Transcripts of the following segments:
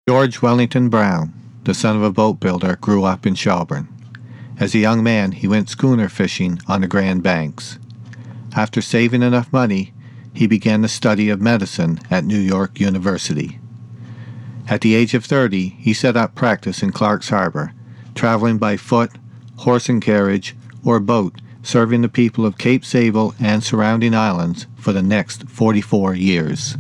George Wellington Brown, the son of a boat builder, grew up in Shelburne. As a young man, he went schooner fishing on the Grand Banks. After saving enough money, he began the study of medicine at New York University. At the age of 30, he set up practice in Clark's Harbour, traveling by foot, horse and carriage, or boat, serving the people of Cape Sable and surrounding islands for the next 44 years.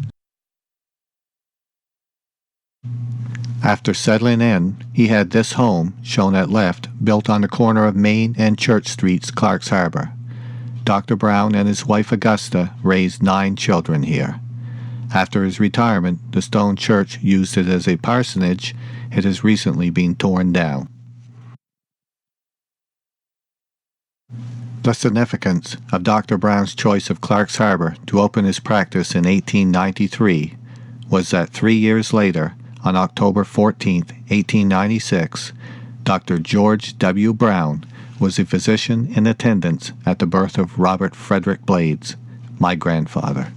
After settling in, he had this home, shown at left, built on the corner of Main and Church Streets, Clark's Harbour. Dr. Brown and his wife Augusta raised 9 children here. After his retirement, the stone church used it as a parsonage. It has recently been torn down. The significance of Dr. Brown's choice of Clark's Harbour to open his practice in 1893 was that 3 years later, on October 14, 1896, Dr. George W. Brown was a physician in attendance at the birth of Robert Frederick Blades, my grandfather.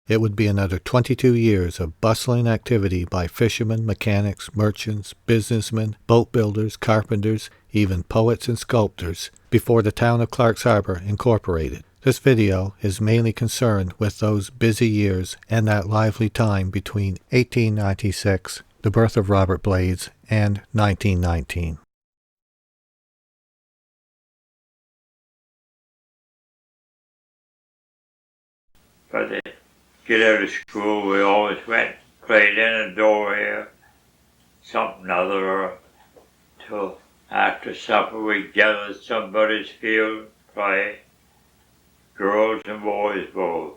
It would be another 22 years of bustling activity by fishermen, mechanics, merchants, businessmen, boat builders, carpenters, even poets and sculptors, before the town of Clark's Harbour incorporated. This video is mainly concerned with those busy years and that lively time between 1896, the birth of Robert Blades, and 1919. But to get out of school, we always went, played in a door here, something other, till after supper we'd gather at somebody's field, play, girls and boys both.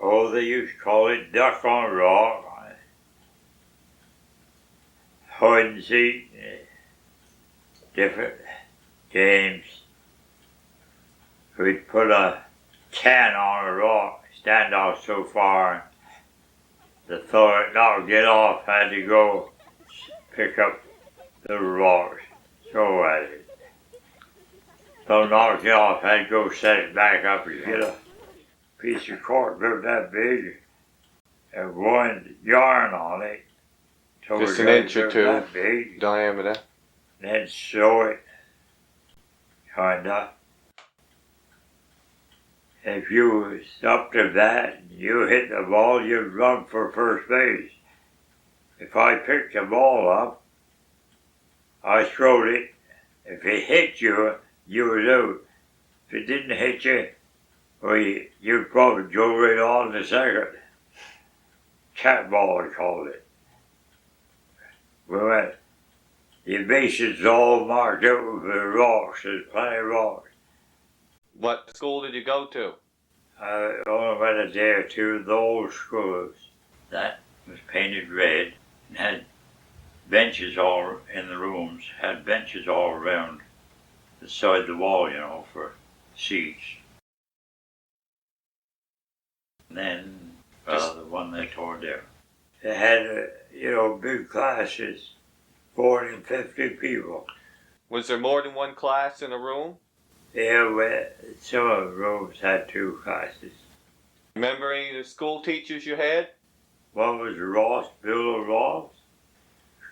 Oh, they used to call it duck on a rock, hide and seek, different games. We'd put a can on a rock, stand out so far, the fellow not get off had to go pick up the rocks, throw at it. So knocked it off, had to go set it back up and get a piece of cork about that big and one yarn on it. So just an inch or 2 that big, diameter. then sew it, kinda. If you was up to that and you hit the ball, you'd run for first base. If I picked the ball up, I throwed it. If it hit you, you was out. If it didn't hit you, well, you'd probably go right on to second. Cat ball, I called it. We went, the bases all marked out with the rocks. There's plenty of rocks. What school did you go to? I only went a day or two of the old schools. That was painted red and had benches all in the rooms, had benches all around the side of the wall, you know, for seats. And then, the one they tore down. They had, big classes, 40 and 50 people. Was there more than one class in a room? Yeah, some of the rooms had 2 classes. Remember any of the school teachers you had? One was Ross, Bill Ross.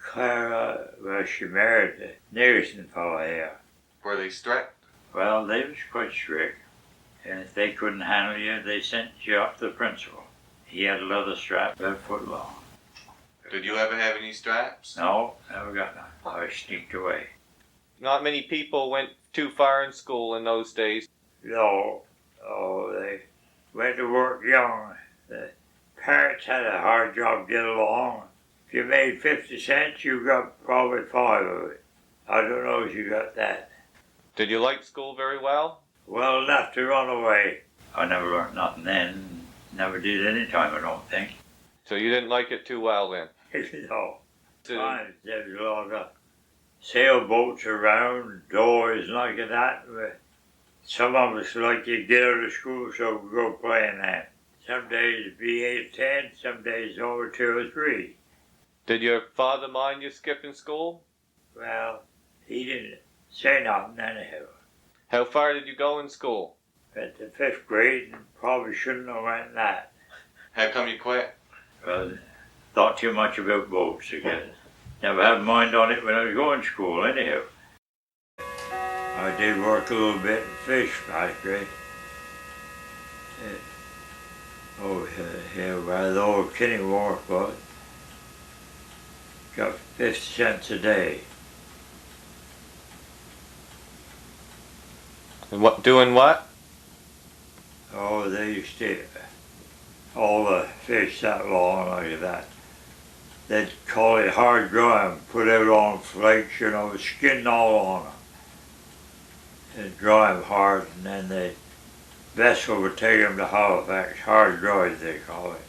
Clara, well, she married the Nickerson fellow here. Were they strict? Well, they was quite strict. And if they couldn't handle you, they sent you up to the principal. He had a leather strap about a foot long. Did you ever have any straps? No, never got none. I sneaked away. Not many people went too far in school in those days. No, they went to work young. The parents had a hard job to get along. If you made 50 cents, you got probably 5 of it. I don't know if you got that. Did you like school very well? Well enough to run away. I never learned nothing then. Never did any time, I don't think. So you didn't like it too well then? No. Times there was a lot of sailboats around, doors like that. Some of us like to get out of school so we go play in that. Some days it'd be 8 or 10, some days over 2 or 3. Did your father mind you skipping school? Well, he didn't say nothing anyhow. How far did you go in school? At the 5th grade, and probably shouldn't have went that. How come you quit? Well, thought too much about boats again. Never had a mind on it when I was going to school, anyhow. I did work a little bit in fish factory. Where the old Kinney Wharf was. Got 50 cents a day. And doing what? Oh, they used to all the fish that long like that. They'd call it hard drying, put it on flakes, skin all on them. And dry them hard, and then the vessel would take them to Halifax, hard dried they call it.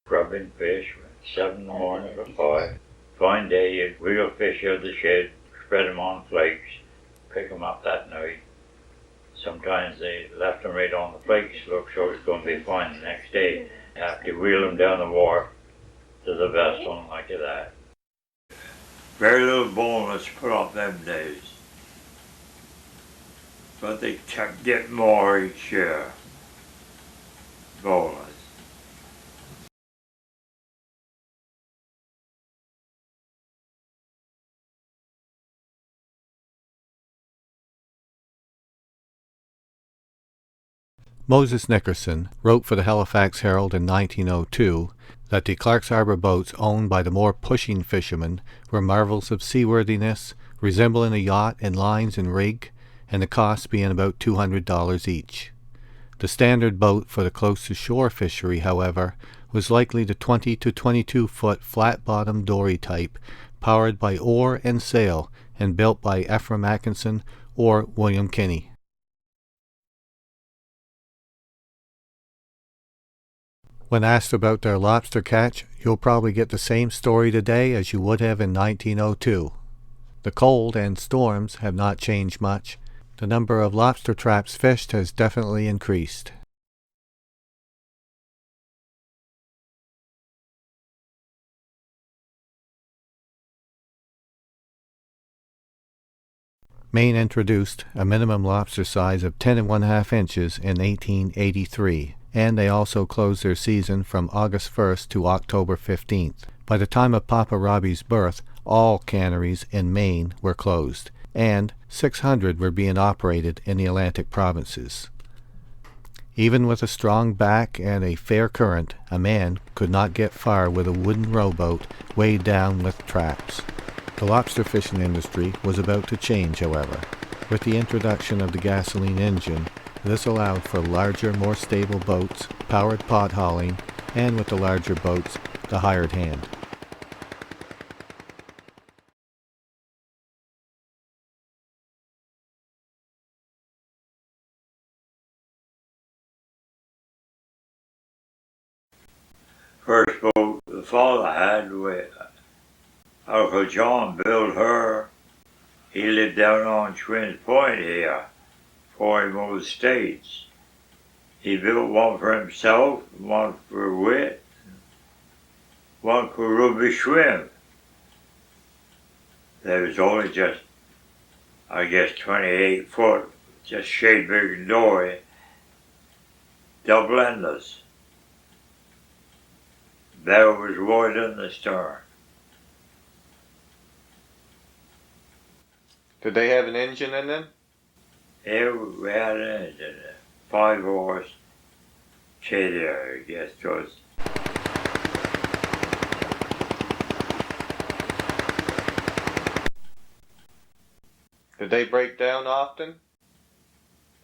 Grubbing fish, 7 in the morning to 5. Fine day, you'd wheel fish out of the shed, spread them on flakes, pick them up that night. Sometimes they left them right on the flakes, look so it's going to be fine the next day. You have to wheel them down the wharf to the vessel like that. Very little bonus put up them days. But they kept getting more each year. Bonus. Moses Nickerson wrote for the Halifax Herald in 1902 that the Clark's Harbour boats owned by the more pushing fishermen were marvels of seaworthiness, resembling a yacht in lines and rig, and the cost being about $200 each. The standard boat for the close-to-shore fishery, however, was likely the 20 to 22-foot flat-bottomed dory type, powered by oar and sail, and built by Ephraim Atkinson or William Kinney. When asked about their lobster catch, you'll probably get the same story today as you would have in 1902. The cold and storms have not changed much. The number of lobster traps fished has definitely increased. Maine introduced a minimum lobster size of 10 1/2 inches in 1883. And they also closed their season from August 1st to October 15th. By the time of Papa Robbie's birth, all canneries in Maine were closed, and 600 were being operated in the Atlantic provinces. Even with a strong back and a fair current, a man could not get far with a wooden rowboat weighed down with traps. The lobster fishing industry was about to change, however. With the introduction of the gasoline engine, this allowed for larger, more stable boats, powered pot hauling, and with the larger boats, the hired hand. First boat the father had with Uncle John built her. He lived down on Twins Point here, before he moved states. He built one for himself, one for Wit, one for Ruby Schwim. They was only just, 28 foot, just shade big and dory, double endless. There was wood in the stern. Did they have an engine in them? Yeah, we had an engine, 5-horse Chadia, I guess it was. Did they break down often?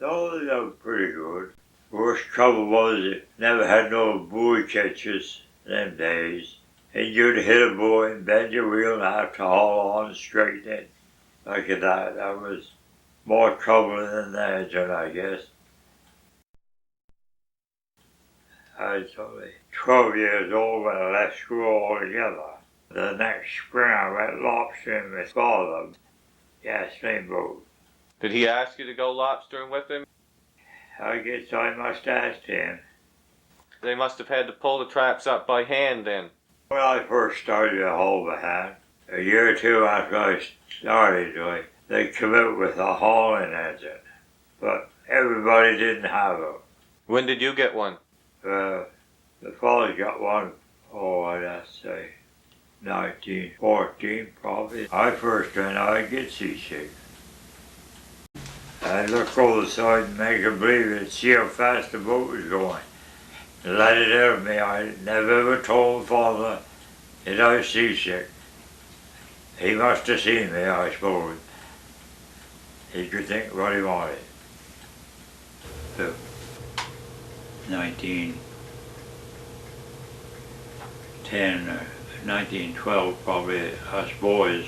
No, they were pretty good. Worst trouble was it never had no buoy catches them days. And you'd hit a buoy and bend your wheel and have to haul on and straighten it. Like that. That was more trouble than the engine, I guess. I was only 12 years old when I left school altogether. The next spring I went lobstering with father. Gasoline boat. Did he ask you to go lobstering with him? I guess I must ask him. They must have had to pull the traps up by hand then. When I first started at Harbour, a year or two after I started, they come out with a hauling engine, but everybody didn't have it. When did you get one? The father got one, I'd say 1914 probably. I first went out, I'd get seasick. I'd look over the side and make her believe it, see how fast the boat was going. Let it out of me. I never ever told father that I was seasick. He must have seen me, I suppose. He could think what he wanted. So, 1910 or 1912 probably, us boys,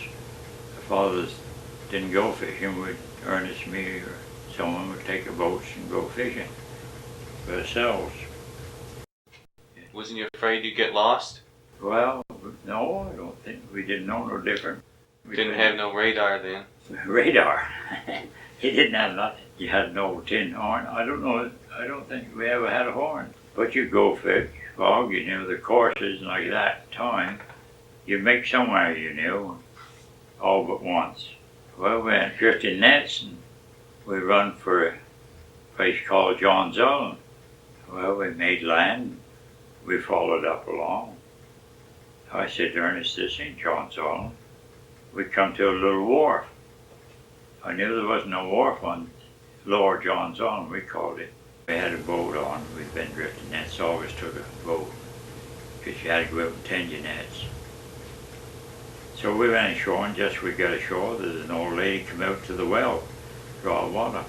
the fathers didn't go fishing. Ernest, me, or someone would take the boats and go fishing for ourselves. Wasn't you afraid you'd get lost? Well, no, I don't think. We didn't know no different. We Didn't have no radar then. radar. He didn't have nothing. You had no tin horn. I don't think we ever had a horn. But you go fish, fog, you knew the courses like that time. You make somewhere, you knew, all but once. Well, we had drifting nets and we run for a place called John's Island. Well, we made land. We followed up along. I said to Ernest, this ain't John's Island. We come to a little wharf. I knew there wasn't no wharf on Lower John's Island, we called it. We had a boat on. We'd been drifting nets, always took a boat because you had to go out and tend your nets. So we went ashore, and just we got ashore, there's an old lady come out to the well, draw water.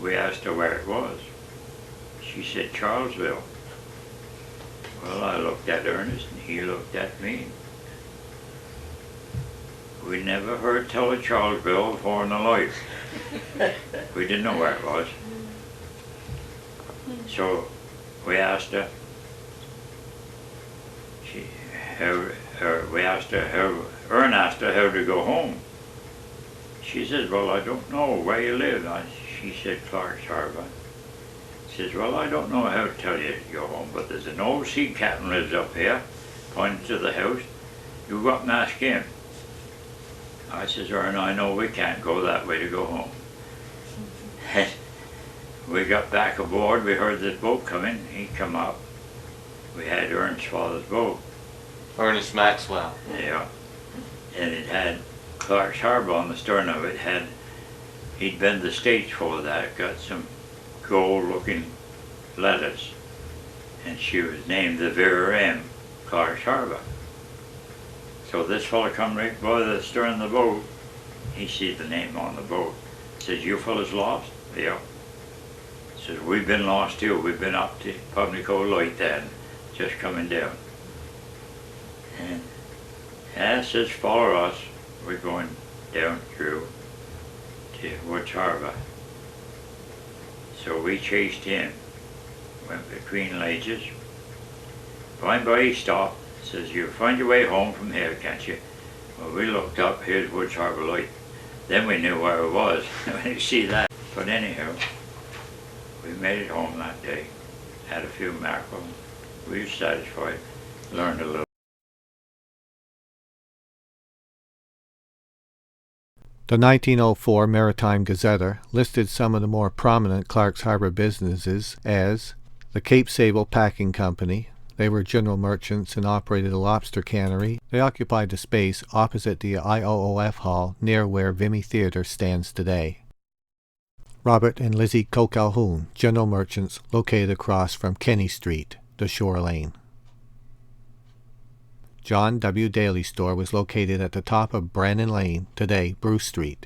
We asked her where it was. She said Charlesville. Well, I looked at Ernest and he looked at me. We never heard tell of Charlesville before in our life. We didn't know where it was. So we asked her, Ern asked her how to go home. She says, well, I don't know where you live. She said Clark's Harbour. She says, well, I don't know how to tell you to go home, but there's an old sea captain lives up here, pointing to the house. You go up and ask him. I says, Ern, I know we can't go that way to go home. We got back aboard, we heard this boat coming, he come up. We had Ernst's father's boat. Ernest Maxwell. Yeah. And it had Clark's Harbour on the stern of it. He'd been to the States for that, got some gold-looking letters. And she was named the Vera M. Clark's Harbour. So this fellow come right by the stern of the boat. He sees the name on the boat. Says, you fellas lost? Yeah. Says, we've been lost too. We've been up to Pubnico Light then, just coming down. And says, follow us. We're going down through to Woods Harbour. So we chased him, went between ledges. By and by he stopped, says, you find your way home from here, can't you? Well, we looked up, here's Woods Harbour Light. Then we knew where it was, when you see that. But anyhow, we made it home that day, had a few mackerel. We were satisfied, learned a little. The 1904 Maritime Gazetter listed some of the more prominent Clark's Harbour businesses as the Cape Sable Packing Company. They were general merchants and operated a lobster cannery. They occupied the space opposite the IOOF Hall near where Vimy Theatre stands today. Robert and Lizzie Calhoun, general merchants located across from Kenny Street, the Shore Lane. John W. Daly's store was located at the top of Brannan Lane, today Bruce Street.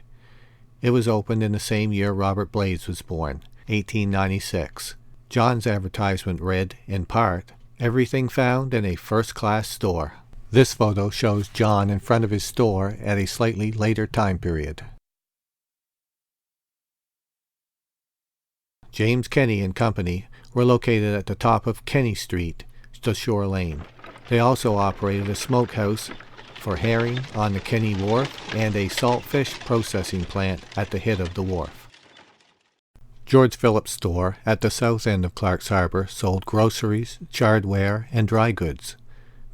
It was opened in the same year Robert Blades was born, 1896. John's advertisement read, in part, everything found in a first-class store. This photo shows John in front of his store at a slightly later time period. James Kenny and Company were located at the top of Kenny Street, the Shore Lane. They also operated a smokehouse for herring on the Kenny Wharf and a saltfish processing plant at the head of the wharf. George Phillips' store at the south end of Clark's Harbour sold groceries, chardware, and dry goods.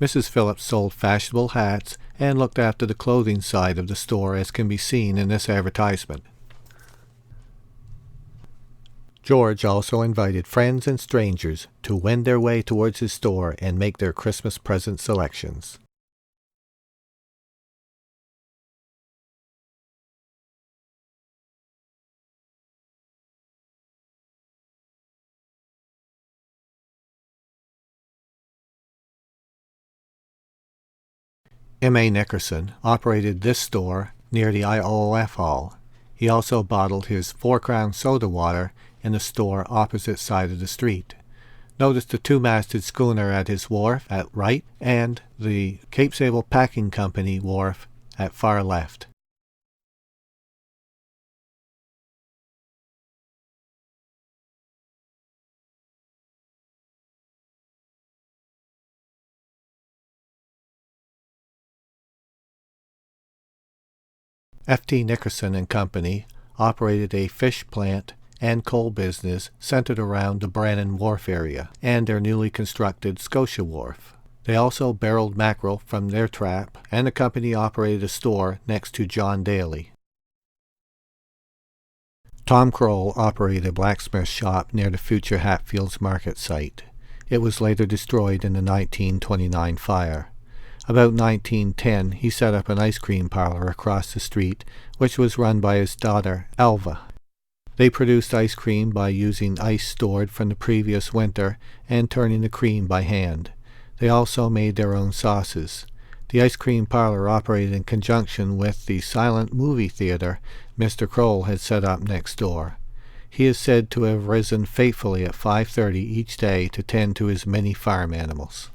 Mrs. Phillips sold fashionable hats and looked after the clothing side of the store, as can be seen in this advertisement. George also invited friends and strangers to wend their way towards his store and make their Christmas present selections. M.A. Nickerson operated this store near the IOF Hall. He also bottled his 4-crown soda water in the store opposite side of the street. Notice the two-masted schooner at his wharf at right and the Cape Sable Packing Company wharf at far left. F.T. Nickerson and Company operated a fish plant and coal business centered around the Brannan Wharf area and their newly constructed Scotia Wharf. They also barreled mackerel from their trap, and the company operated a store next to John Daly. Tom Kroll operated a blacksmith shop near the future Hatfields Market site. It was later destroyed in the 1929 fire. About 1910, he set up an ice cream parlor across the street, which was run by his daughter, Alva. They produced ice cream by using ice stored from the previous winter and turning the cream by hand. They also made their own sauces. The ice cream parlor operated in conjunction with the silent movie theater Mr. Kroll had set up next door. He is said to have risen faithfully at 5:30 each day to tend to his many farm animals.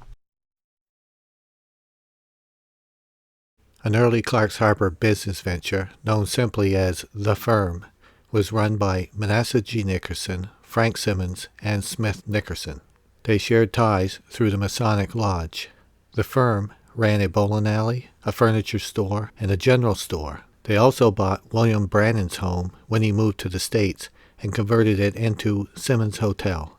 An early Clark's Harbour business venture, known simply as The Firm, was run by Manasseh G. Nickerson, Frank Simmons, and Smith Nickerson. They shared ties through the Masonic Lodge. The Firm ran a bowling alley, a furniture store, and a general store. They also bought William Brannan's home when he moved to the States and converted it into Simmons Hotel.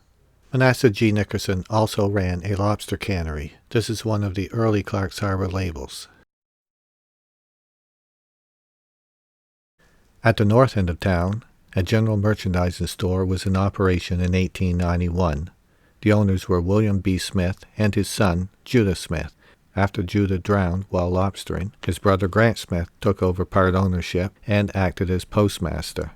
Manasseh G. Nickerson also ran a lobster cannery. This is one of the early Clark's Harbour labels. At the north end of town, a general merchandising store was in operation in 1891. The owners were William B. Smith and his son, Judah Smith. After Judah drowned while lobstering, his brother Grant Smith took over part ownership and acted as postmaster.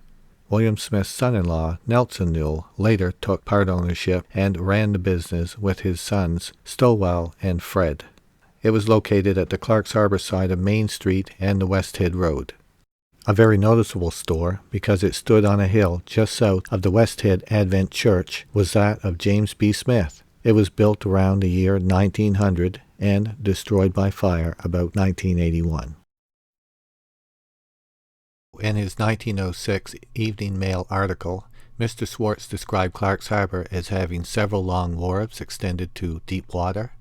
William Smith's son-in-law, Nelson Newell, later took part ownership and ran the business with his sons, Stowell and Fred. It was located at the Clark's Harbour side of Main Street and the West Head Road. A very noticeable store, because it stood on a hill just south of the West Head Advent Church, was that of James B. Smith. It was built around the year 1900 and destroyed by fire about 1981. In his 1906 Evening Mail article, Mr. Swartz described Clark's Harbour as having several long wharves extended to deep water,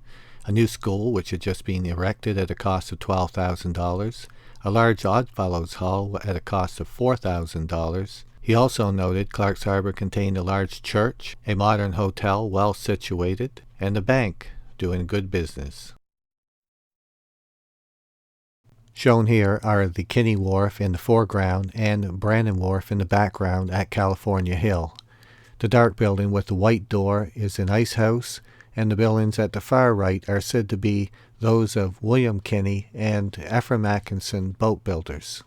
a new school which had just been erected at a cost of $12,000, a large Oddfellows Hall at a cost of $4,000. He also noted Clark's Harbour contained a large church, a modern hotel well situated, and a bank doing good business. Shown here are the Kinney Wharf in the foreground and Brannan Wharf in the background at California Hill. The dark building with the white door is an ice house, and the buildings at the far right are said to be those of William Kinney and Ephraim Atkinson boat builders.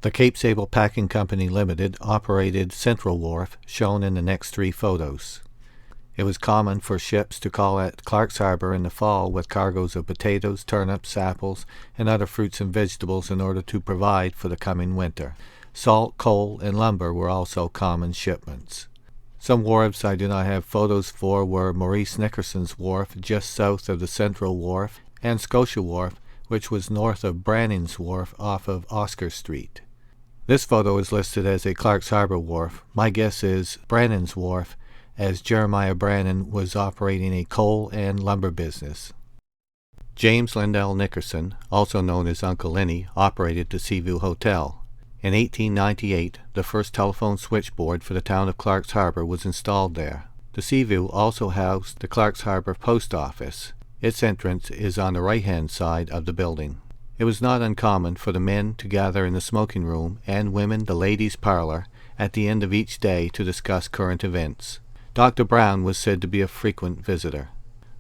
The Cape Sable Packing Company Limited operated Central Wharf, shown in the next three photos. It was common for ships to call at Clark's Harbour in the fall with cargoes of potatoes, turnips, apples, and other fruits and vegetables in order to provide for the coming winter. Salt, coal, and lumber were also common shipments. Some wharves I do not have photos for were Maurice Nickerson's Wharf, just south of the Central Wharf, and Scotia Wharf, which was north of Brannan's Wharf off of Oscar Street. This photo is listed as a Clark's Harbour wharf. My guess is Brannan's Wharf, as Jeremiah Brannan was operating a coal and lumber business. James Lindell Nickerson, also known as Uncle Lenny, operated the Seaview Hotel. In 1898, the first telephone switchboard for the town of Clark's Harbour was installed there. The Seaview also housed the Clark's Harbour Post Office. Its entrance is on the right-hand side of the building. It was not uncommon for the men to gather in the smoking room and women the ladies' parlor at the end of each day to discuss current events. Dr. Brown was said to be a frequent visitor.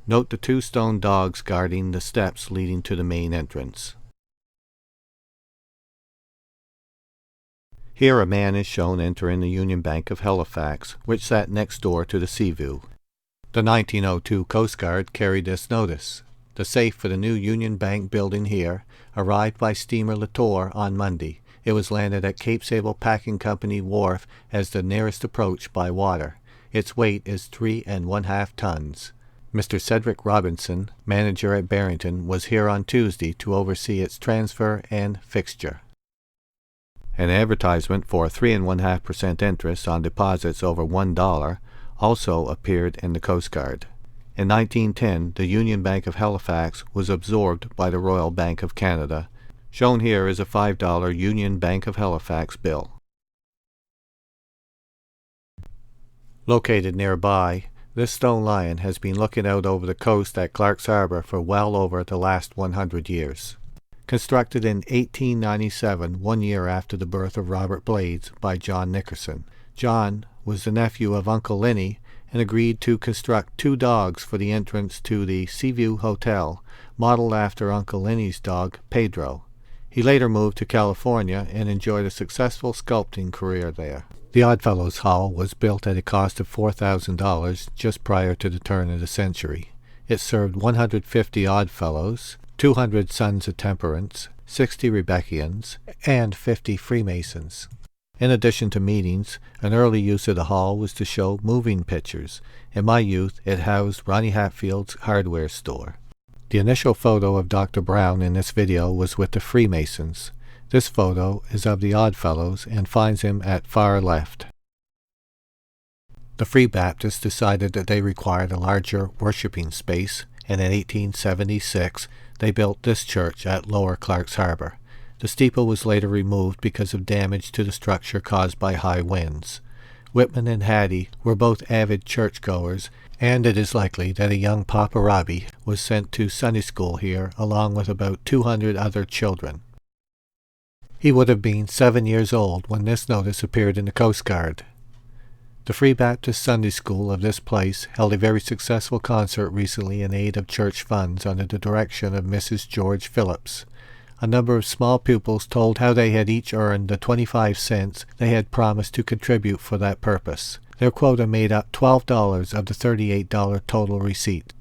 Note the 2 stone dogs guarding the steps leading to the main entrance. Here a man is shown entering the Union Bank of Halifax, which sat next door to the Seaview. The 1902 Coast Guard carried this notice. The safe for the new Union Bank building here arrived by steamer Latour on Monday. It was landed at Cape Sable Packing Company Wharf as the nearest approach by water. Its weight is 3 1/2 tons. Mr. Cedric Robinson, manager at Barrington, was here on Tuesday to oversee its transfer and fixture. An advertisement for 3 1/2% interest on deposits over $1 also appeared in the Coast Guard. In 1910, the Union Bank of Halifax was absorbed by the Royal Bank of Canada. Shown here is a $5 Union Bank of Halifax bill. Located nearby, this stone lion has been looking out over the coast at Clark's Harbour for well over the last 100 years. Constructed in 1897, 1 year after the birth of Robert Blades, by John Nickerson. John was the nephew of Uncle Lenny and agreed to construct 2 dogs for the entrance to the Seaview Hotel, modeled after Uncle Lenny's dog, Pedro. He later moved to California and enjoyed a successful sculpting career there. The Oddfellows Hall was built at a cost of $4,000 just prior to the turn of the century. It served 150 Oddfellows, 200 Sons of Temperance, 60 Rebeckians, and 50 Freemasons. In addition to meetings, an early use of the hall was to show moving pictures. In my youth, it housed Ronnie Hatfield's hardware store. The initial photo of Dr. Brown in this video was with the Freemasons. This photo is of the Oddfellows and finds him at far left. The Free Baptists decided that they required a larger worshiping space, and in 1876 they built this church at Lower Clark's Harbour. The steeple was later removed because of damage to the structure caused by high winds. Whitman and Hattie were both avid churchgoers, and it is likely that a young Papa Robbie was sent to Sunday school here along with about 200 other children. He would have been 7 years old when this notice appeared in the Coast Guard. The Free Baptist Sunday School of this place held a very successful concert recently in aid of church funds under the direction of Mrs. George Phillips. A number of small pupils told how they had each earned the 25 cents they had promised to contribute for that purpose. Their quota made up $12 of the $38 total receipt.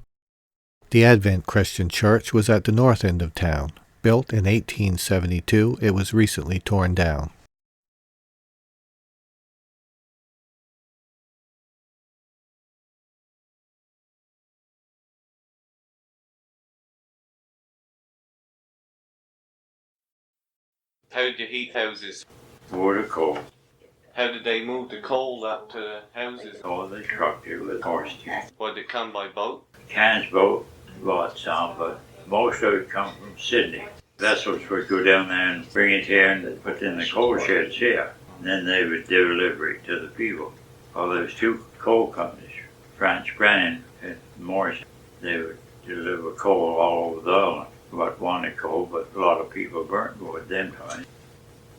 The Advent Christian Church was at the north end of town. Built in 1872, it was recently torn down. How did you heat houses? Water coal. How did they move the coal up to the houses? All the trucked it with horse teeth. Would it come by boat? Cairns boat bought some, but most of it come from Sydney. Vessels would go down there and bring it here and put it in the coal sheds here. And then they would deliver it to the people. Well, there was 2 coal companies, Franz Brennan and Morris. They would deliver coal all over the island. About wanted coal, but a lot of people burnt wood then time.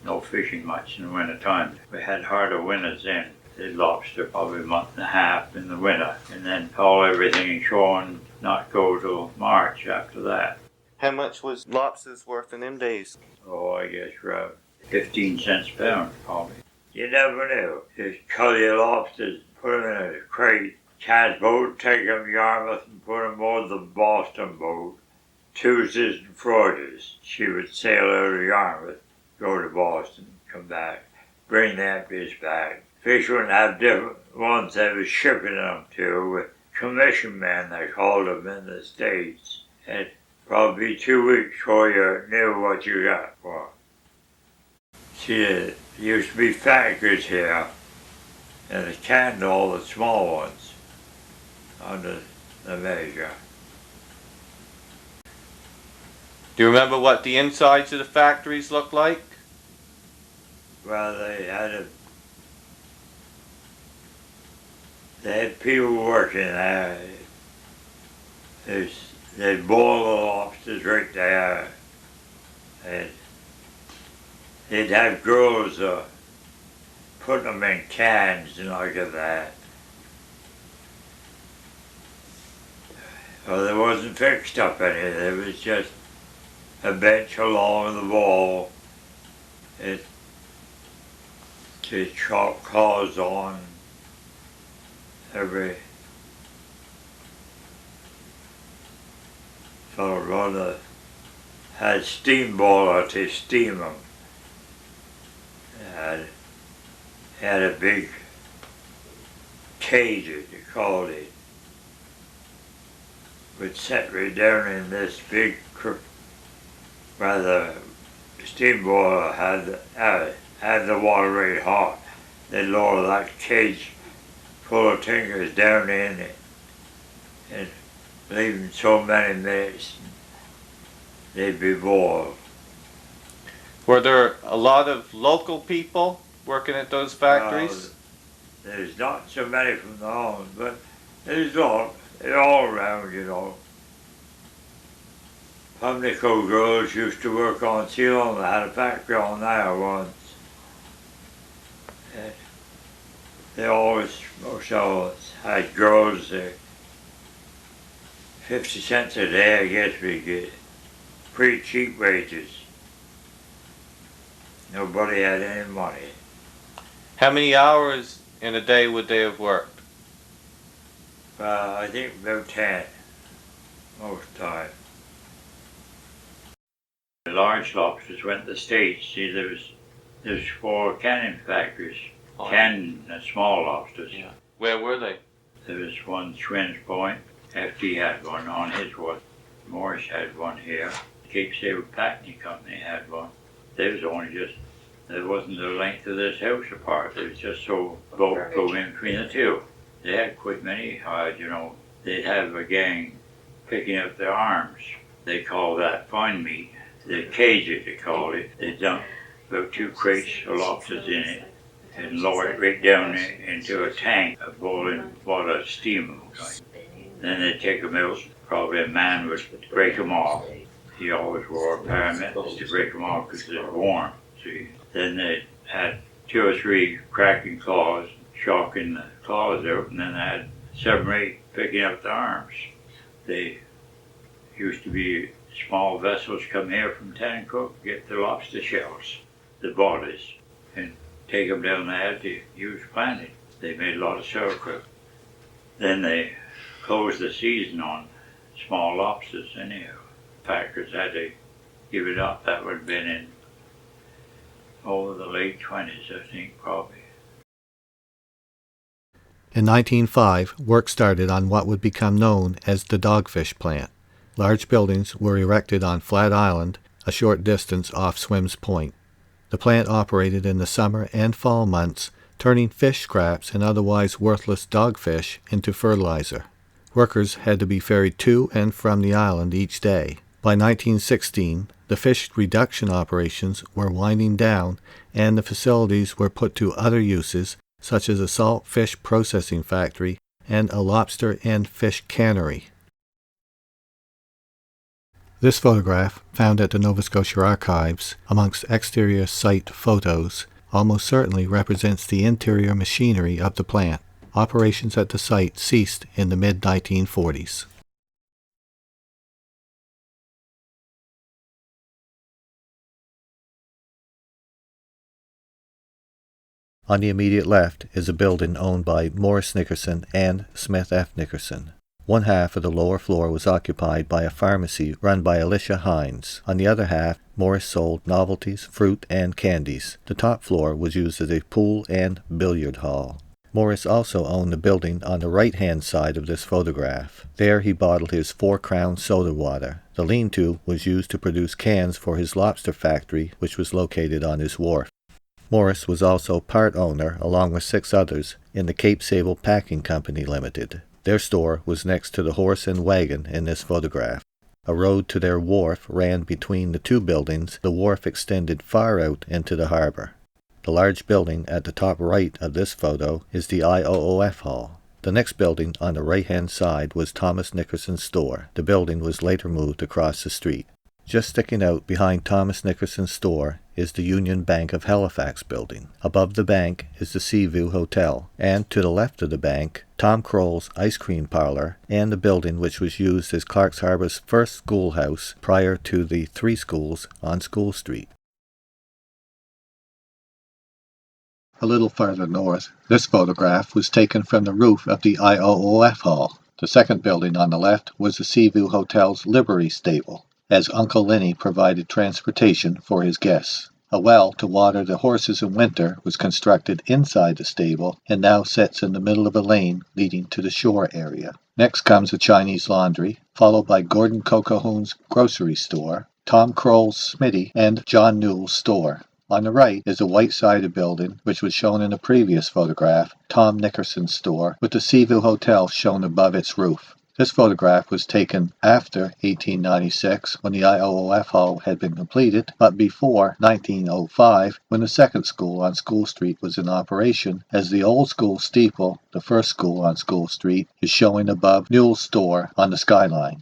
No fishing much in the winter time. We had harder winters then. The lobster probably a month and a half in the winter, and then haul everything ashore and not go till March after that. How much was lobsters worth in them days? Oh, I guess around 15 cents a pound, probably. You never knew. Just cull your lobsters, put them in a crate. Cairns boat, take them to Yarmouth and put them on the Boston boat. Tuesdays and Fridays, she would sail out of Yarmouth, go to Boston, come back, bring that fish back. Fish wouldn't have different ones they was shipping them to with commission men, they called them in the States. It'd probably be 2 weeks before you knew what you got for. See, there used to be factories here, and they canned all the small ones under the measure. Do you remember what the insides of the factories looked like? Well, they had people working there. There's they'd boil the lobsters right there. And they'd have girls put them in cans and like that. Well, there wasn't fixed up any. There was just a bench along the wall. To chalk claws on every fellow rather had steam boiler to steam them. Had a big cage, as you called it, would set right down in this big, where the steam boiler had the water very hot. They'd lower that cage full of tinkers down in it and leave them so many minutes they'd be boiled. Were there a lot of local people working at those factories? There's not so many from the homes, but there's all around, you know. Pumlico girls used to work on Ceylon. They had a factory on there once. And they always, most always had girls there. 50 cents a day, I guess we get. Pretty cheap wages. Nobody had any money. How many hours in a day would they have worked? I think about 10 most of the time. The large lobsters went to the States. See, there's 4 canning factories, canning small lobsters. Yeah. Where were they? There was one Swins Point. FD had one on his wharf. Morris had one here. Cape Sable Packing Company had one. They was only just, there wasn't the length of this house apart. It was just so boat go in between the two. They had quite many hides, you know. They'd have a gang picking up their arms. They call that fine meat. They'd cage it, they called it. They'd dump about 2 crates of lobsters in it and lower it right down into a tank of boiling water, steam. Then they'd take them out. Probably a man would break them off. He always wore a pair of mittens to break them off because they're warm. See. Then they had 2 or 3 cracking claws, shocking the claws out, and then they had 7 or 8 picking up the arms. They used to be small vessels come here from Tannencook, get the lobster shells, the bodies, and take them down there to use planting. They made a lot of sauerkraut. Then they closed the season on small lobsters anyhow. Factors had to give it up. That would have been in the late 20s, I think, probably. In 1905, work started on what would become known as the Dogfish Plant. Large buildings were erected on Flat Island, a short distance off Swims Point. The plant operated in the summer and fall months, turning fish scraps and otherwise worthless dogfish into fertilizer. Workers had to be ferried to and from the island each day. By 1916, the fish reduction operations were winding down and the facilities were put to other uses, such as a salt fish processing factory and a lobster and fish cannery. This photograph, found at the Nova Scotia Archives amongst exterior site photos, almost certainly represents the interior machinery of the plant. Operations at the site ceased in the mid-1940s. On the immediate left is a building owned by Morris Nickerson and Smith F. Nickerson. One half of the lower floor was occupied by a pharmacy run by Alicia Hines. On the other half, Morris sold novelties, fruit, and candies. The top floor was used as a pool and billiard hall. Morris also owned the building on the right-hand side of this photograph. There he bottled his 4 Crown soda water. The lean-to was used to produce cans for his lobster factory, which was located on his wharf. Morris was also part owner, along with 6 others, in the Cape Sable Packing Company Limited. Their store was next to the horse and wagon in this photograph. A road to their wharf ran between the 2 buildings. The wharf extended far out into the harbor. The large building at the top right of this photo is the IOOF Hall. The next building on the right-hand side was Thomas Nickerson's store. The building was later moved across the street. Just sticking out behind Thomas Nickerson's store is the Union Bank of Halifax building. Above the bank is the Seaview Hotel, and to the left of the bank, Tom Kroll's ice cream parlor and the building which was used as Clark's Harbour's first schoolhouse prior to the 3 schools on School Street. A little farther north, this photograph was taken from the roof of the IOOF Hall. The second building on the left was the Seaview Hotel's livery stable, as Uncle Lenny provided transportation for his guests. A well to water the horses in winter was constructed inside the stable and now sits in the middle of a lane leading to the shore area. Next comes a Chinese laundry, followed by Gordon Cocahoon's grocery store, Tom Kroll's smithy, and John Newell's store. On the right is a white-sided building, which was shown in a previous photograph, Tom Nickerson's store, with the Seaview Hotel shown above its roof. This photograph was taken after 1896, when the IOOF Hall had been completed, but before 1905, when the second school on School Street was in operation, as the old school steeple, the first school on School Street, is showing above Newell's store on the skyline.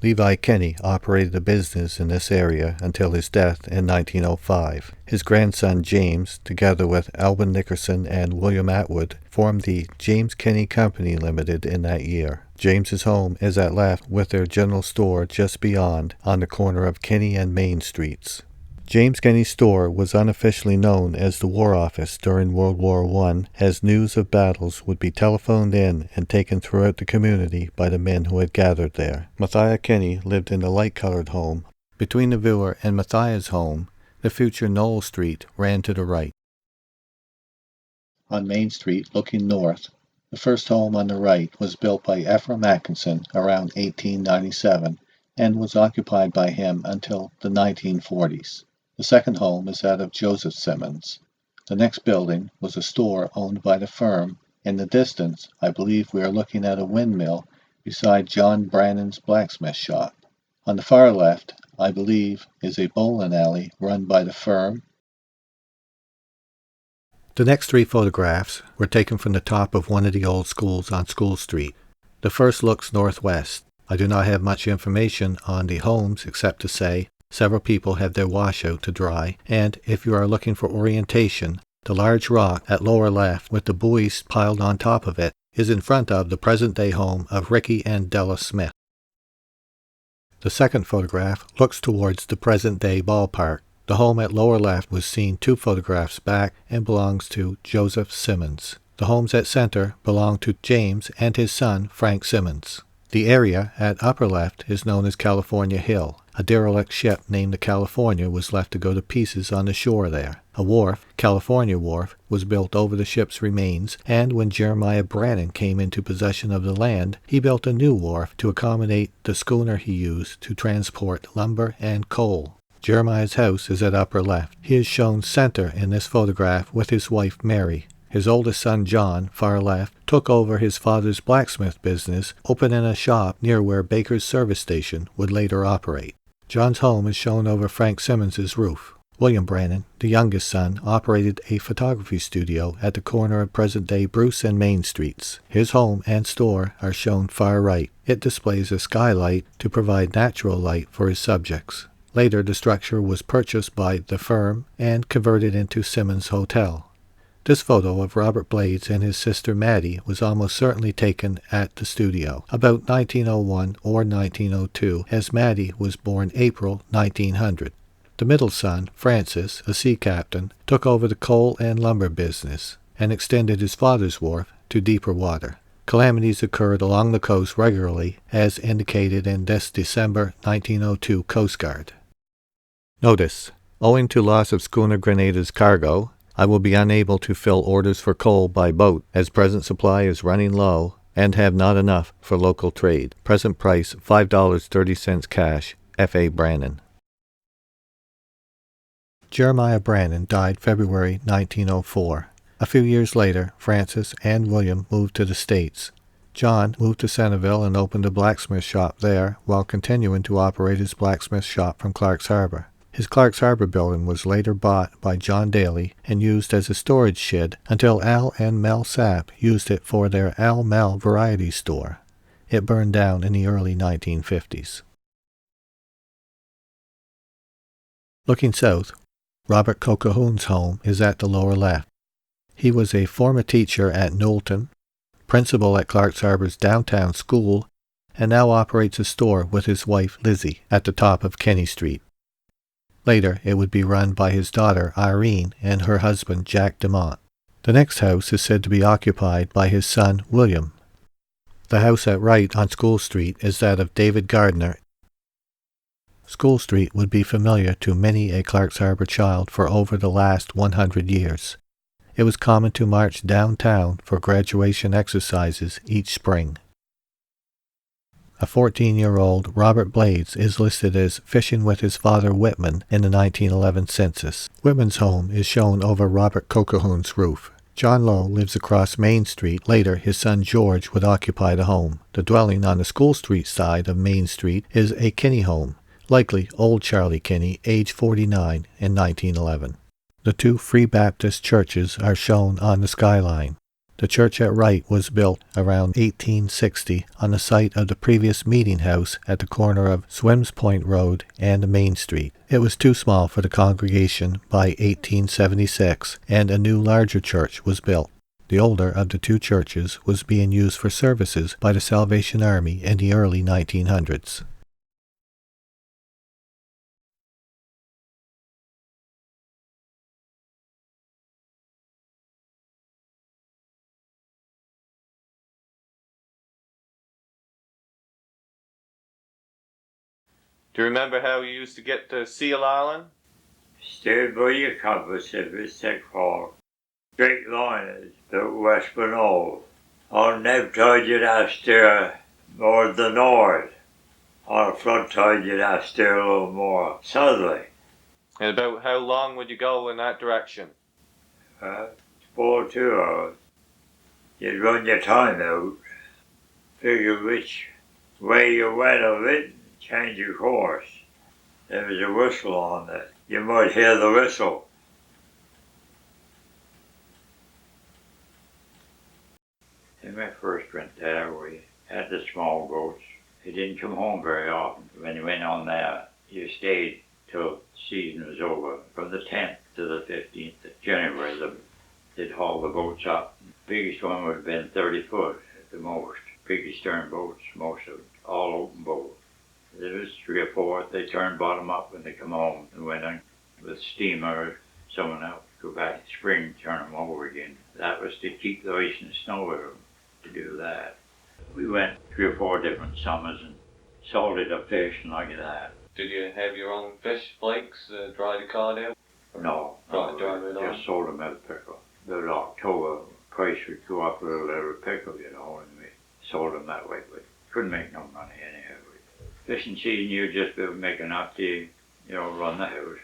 Levi Kenny operated a business in this area until his death in 1905. His grandson James, together with Alvin Nickerson and William Atwood, formed the James Kenny Company Limited in that year. James's home is at left with their general store just beyond, on the corner of Kenny and Main Streets. James Kenny's store was unofficially known as the War Office during World War I, as news of battles would be telephoned in and taken throughout the community by the men who had gathered there. Matthias Kenny lived in a light-colored home. Between the viewer and Matthias' home, the future Knoll Street ran to the right. On Main Street, looking north, the first home on the right was built by Ephraim Atkinson around 1897 and was occupied by him until the 1940s. The second home is that of Joseph Simmons. The next building was a store owned by the firm. In the distance, I believe we are looking at a windmill beside John Brannan's blacksmith shop. On the far left, I believe, is a bowling alley run by the firm. The next 3 photographs were taken from the top of one of the old schools on School Street. The first looks northwest. I do not have much information on the homes except to say several people have their washout to dry, and if you are looking for orientation, the large rock at lower left with the buoys piled on top of it is in front of the present-day home of Ricky and Della Smith. The second photograph looks towards the present-day ballpark. The home at lower left was seen 2 photographs back and belongs to Joseph Simmons. The homes at center belong to James and his son Frank Simmons. The area at upper left is known as California Hill. A derelict ship named the California was left to go to pieces on the shore there. A wharf, California Wharf, was built over the ship's remains, and when Jeremiah Brannan came into possession of the land, he built a new wharf to accommodate the schooner he used to transport lumber and coal. Jeremiah's house is at upper left. He is shown center in this photograph with his wife Mary. His oldest son John, far left, took over his father's blacksmith business, opening a shop near where Baker's service station would later operate. John's home is shown over Frank Simmons's roof. William Brannan, the youngest son, operated a photography studio at the corner of present-day Bruce and Main Streets. His home and store are shown far right. It displays a skylight to provide natural light for his subjects. Later, the structure was purchased by the firm and converted into Simmons Hotel. This photo of Robert Blades and his sister Maddie was almost certainly taken at the studio, about 1901 or 1902, as Maddie was born April 1900. The middle son, Francis, a sea captain, took over the coal and lumber business and extended his father's wharf to deeper water. Calamities occurred along the coast regularly, as indicated in this December 1902 Coast Guard. Notice, owing to loss of schooner Grenada's cargo, I will be unable to fill orders for coal by boat, as present supply is running low and have not enough for local trade. Present price $5.30 cash. F.A. Brannan. Jeremiah Brannan died February 1904. A few years later, Francis and William moved to the States. John moved to Centerville and opened a blacksmith shop there while continuing to operate his blacksmith shop from Clark's Harbour. His Clark's Harbour building was later bought by John Daly and used as a storage shed until Al and Mel Sapp used it for their Al Mel variety store. It burned down in the early 1950s. Looking south, Robert Colquhoun's home is at the lower left. He was a former teacher at Knowlton, principal at Clark's Harbour's downtown school, and now operates a store with his wife Lizzie at the top of Kenny Street. Later, it would be run by his daughter Irene and her husband Jack DeMont. The next house is said to be occupied by his son William. The house at right on School Street is that of David Gardner. School Street would be familiar to many a Clark's Harbour child for over the last 100 years. It was common to march downtown for graduation exercises each spring. A 14-year-old Robert Blades is listed as fishing with his father Whitman in the 1911 census. Whitman's home is shown over Robert Colquhoun's roof. John Lowe lives across Main Street. Later, his son George would occupy the home. The dwelling on the School Street side of Main Street is a Kinney home, likely old Charlie Kinney, age 49, in 1911. The two Free Baptist churches are shown on the skyline. The church at right was built around 1860 on the site of the previous meeting house at the corner of Swims Point Road and Main Street. It was too small for the congregation by 1876, and a new larger church was built. The older of the two churches was being used for services by the Salvation Army in the early 1900s. Do you remember how you used to get to Seal Island? Stay by your compass if it's thick fog. Straight line is the west below. On neap tide you'd have to steer more the north. On a flood tide you'd have to steer a little more southerly. And about how long would you go in that direction? 4 2 hours. You'd run your time out. Figure which way you went of it. Change your course. There was a whistle on it. You might hear the whistle. When I first went there, we had the small boats. He didn't come home very often. When he went on there, you stayed till the season was over. From the 10th to the 15th of January, they'd haul the boats up. The biggest one would have been 30 foot at the most. Biggest stern boats, most of them, all open boats. There was 3 or 4. They turned bottom up when they come home and went on with steamer or someone else. Go back in spring, turn them over again. That was to keep the ice and snow with them, to do that. We went 3 or 4 different summers and salted a fish and like that. Did you have your own fish flakes, dry the cod out? No, just sold them as a pickle. About October, price would go up a little every pickle, you know, and we sold them that way, but couldn't make no money anyhow. Fishing season, you'd just be making enough to, run the house.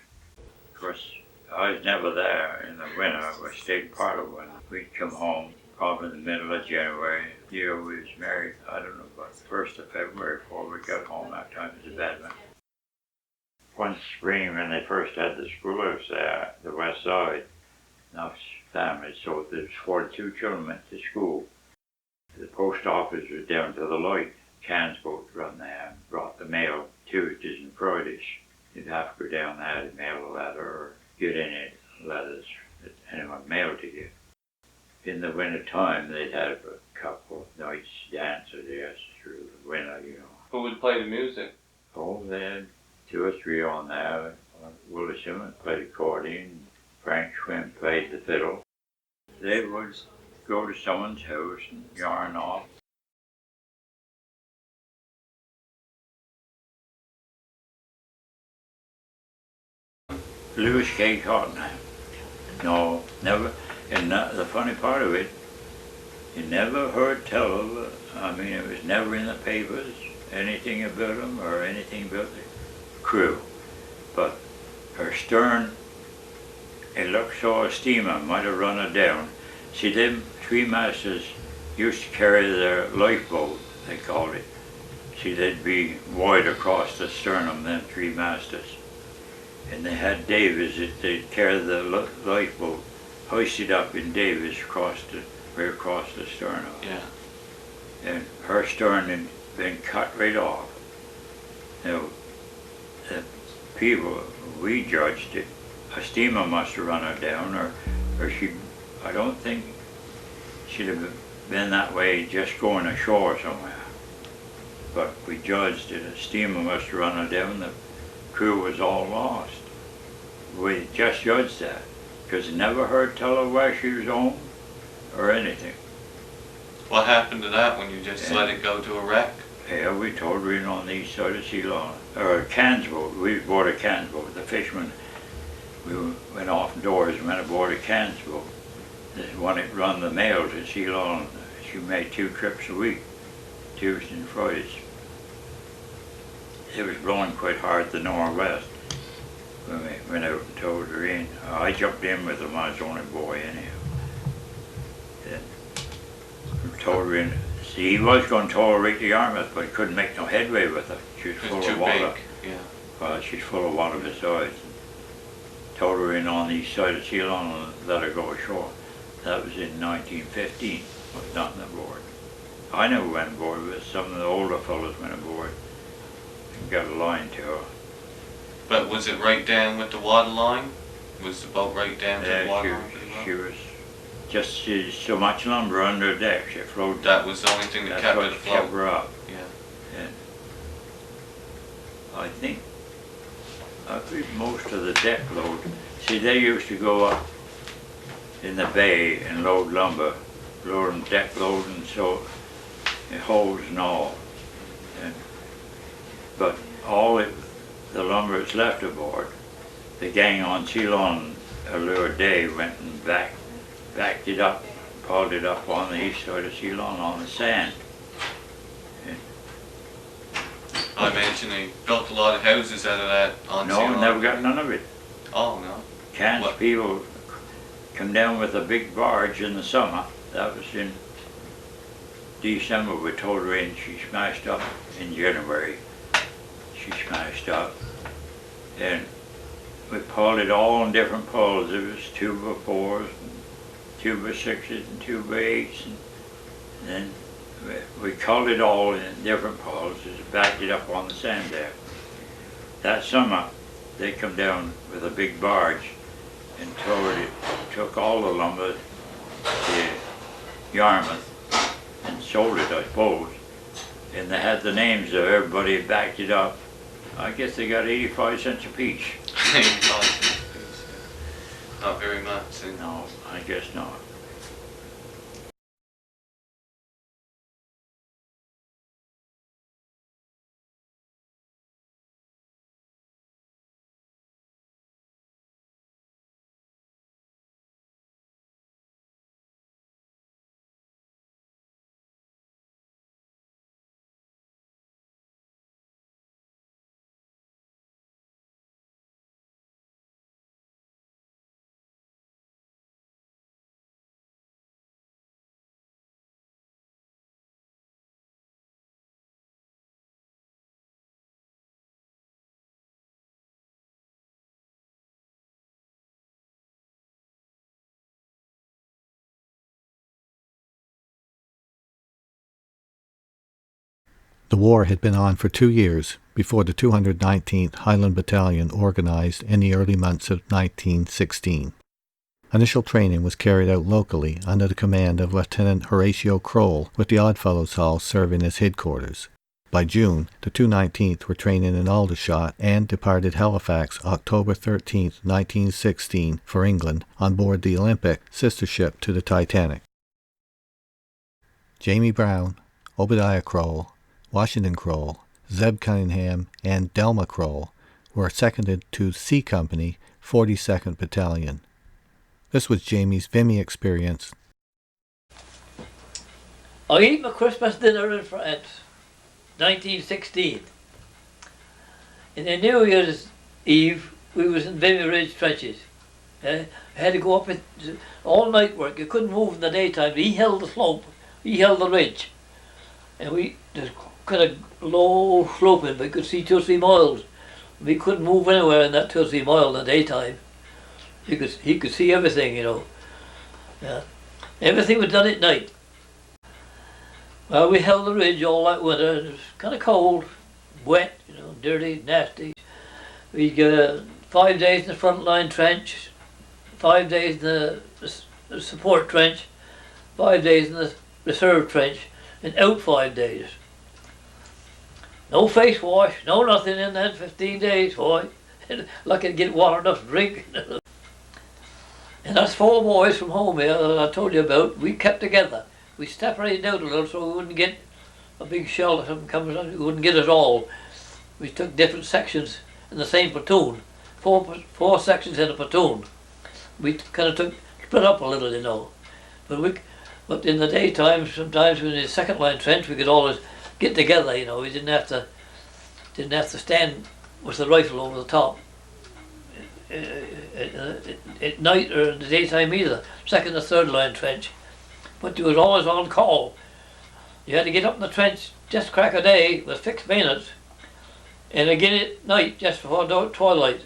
Of course, I was never there in the winter. I stayed part of winter. We'd come home probably in the middle of January. The year we was married, I don't know, about the 1st of February before we got home. That time it was a bad one. One spring when they first had the schoolhouse there, the west side, enough families, so there's 42 children went to school. The post office was down to the light. Cans boat run there and brought the mail Tuesdays and Fridays. You'd have to go down there to mail a letter or get any letters that anyone mailed to you. In the winter time, they'd have a couple of nights dancers there through the winter, Who would play the music? Oh, they had 2 or 3 on there. Willie Simmons played accordion. Frank Schwinn played the fiddle. They would go to someone's house and yarn off. Louis K. Cottonham. No, never. And the funny part of it, you never heard tell of it. I mean, it was never in the papers, anything about him or anything about the crew. But her stern, it looked so a steamer might have run her down. See, them 3 masters used to carry their lifeboat, they called it. See, they'd be wide across the sternum, them 3 masters. and they had Davis that they'd carry the lifeboat hoisted up in Davis right across the stern of it. Yeah. And her stern had been cut right off. Now, the people, we judged it, a steamer must have run her down, or I don't think she'd have been that way just going ashore somewhere. But we judged it, a steamer must have run her down, the crew was all lost. We just judged that, because never heard tell her where she was home or anything. What happened to that when you just let it go to a wreck? Yeah, we towed her in on the east side of Ceylon, or a Cairns boat. We bought a Cairns boat. The fishermen, we went off doors and went aboard a Cairns boat. This one that run the mail to Ceylon. She made 2 trips a week, Tuesdays and Fridays. It was blowing quite hard the northwest when we went out and towed her in. I jumped in with them. I was only a boy anyhow. Then we towed her in. See, he was going to tow her right to Yarmouth, but he couldn't make no headway with her. She was full of water. Big. Yeah. Well, she's full of water besides. Towed her in on the east side of Ceylon and let her go ashore. That was in 1915. Was nothing aboard. I never went aboard, but some of the older fellows went aboard and got a line to her. But was it right down with the water line? Was the boat right down to the water line? She was just so much lumber under deck. She floated. That was the only thing that kept it afloat. Kept her up. Yeah. And I think most of the deck load. See, they used to go up in the bay and load lumber, load them deck load and so holes and all. But the lumber that's left aboard, the gang on Ceylon earlier day went and backed it up, piled it up on the east side of Ceylon on the sand. I imagine they built a lot of houses out of that on No, Ceylon. never got none of it. Oh, no. Cairns people come down with a big barge in the summer. That was in December. We towed her in. She smashed up in January. She smashed up. And we pulled it all in different pulls. It was 2x4s, and 2x6s, and 2x8s. And then we culled it all in different pulls, just backed it up on the sand there. That summer, they come down with a big barge and towed it, took all the lumber to Yarmouth and sold it, I suppose. And they had the names of everybody that backed it up. I guess they got 85 cents a piece. 85 cents a piece, yeah. Not very much. No, I guess not. The war had been on for 2 years before the 219th Highland Battalion organized in the early months of 1916. Initial training was carried out locally under the command of Lieutenant Horatio Kroll, with the Oddfellows Hall serving as headquarters. By June, the 219th were training in Aldershot and departed Halifax October 13, 1916, for England on board the Olympic, sister ship to the Titanic. Jamie Brown, Obadiah Kroll, Washington Kroll, Zeb Cunningham, and Delma Kroll were seconded to C Company, 42nd Battalion. This was Jamie's Vimy experience. I ate my Christmas dinner in France, 1916. And the New Year's Eve, we was in Vimy Ridge trenches. I had to go up with all night work. You couldn't move in the daytime. He held the slope, he held the ridge. And we just kind of low sloping, but you could see 2 or 3 miles. We couldn't move anywhere in that 2 or 3 mile in the daytime. He could see everything, you know. Yeah. Everything was done at night. Well, we held the ridge all that winter. It was kind of cold, wet, you know, dirty, nasty. We got 5 days in the front line trench, 5 days in the support trench, 5 days in the reserve trench, and out 5 days. No face wash, no nothing in that 15 days, boy. Lucky to get water enough to drink. And us 4 boys from home here that I told you about, we kept together. We separated out a little so we wouldn't get a big shell or something coming on, we wouldn't get it all. We took different sections in the same platoon, four sections in a platoon. We kind of split up a little, you know. But in the daytime, sometimes in the second line trench, we could always get together, you know. We didn't have to stand with the rifle over the top at night or in the daytime either. Second or third line trench. But you was always on call. You had to get up in the trench just crack a day with fixed bayonets, and again at night just before twilight.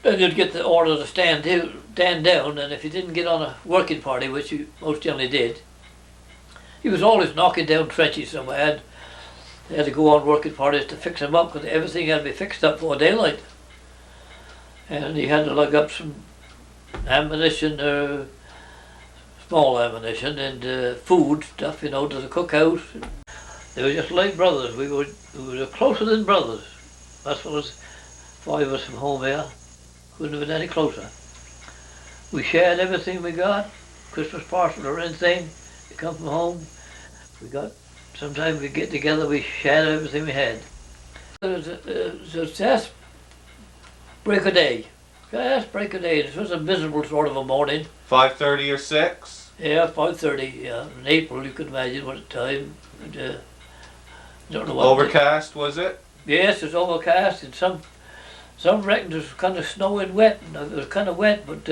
Then you'd get the order to stand down, and if you didn't get on a working party, which you most generally did, he was always knocking down trenches somewhere. They had to go on working parties to fix them up because everything had to be fixed up before daylight. And he had to lug up some ammunition, small ammunition, and food stuff, you know, to the cookhouse. They were just like brothers. We were closer than brothers. That's what was 5 of us from home here. Couldn't have been any closer. We shared everything we got, Christmas parcel or anything. You come from home, sometimes we get together, we shared everything we had. It was just break a day. Just break a day. It was a miserable sort of a morning. 5:30 or 6? Yeah, 5:30. Yeah, in April, you could imagine what time. And, don't know what. Overcast, was it? Yes, it's overcast, and some reckon it was kind of snowy and wet. And it was kind of wet, but